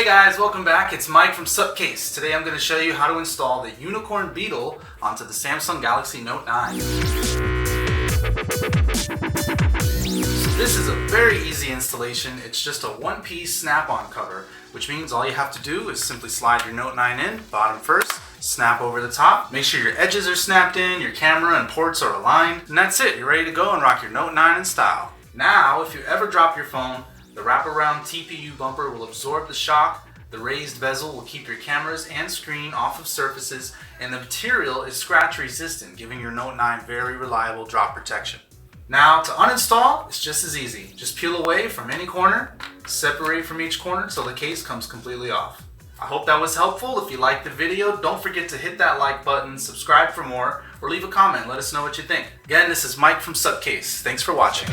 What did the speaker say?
guys, welcome back. It's Mike from SUPCASE. Today I'm going to show you how to install the Unicorn Beetle onto the Samsung Galaxy Note9. So this is a very easy installation. It's just a one-piece snap-on cover, which means all you have to do is simply slide your Note9 in, bottom first, snap over the top, make sure your edges are snapped in, your camera and ports are aligned, and that's it. You're ready to go and rock your Note9 in style. Now, if you ever drop your phone, the wraparound TPU bumper will absorb the shock, the raised bezel will keep your cameras and screen off of surfaces, and the material is scratch resistant, giving your Note9 very reliable drop protection. Now to uninstall, it's just as easy. Just peel away from any corner, separate from each corner until the case comes completely off. I hope that was helpful. If you liked the video, don't forget to hit that like button, subscribe for more, or leave a comment. Let us know what you think. Again, this is Mike from SUPCASE. Thanks for watching.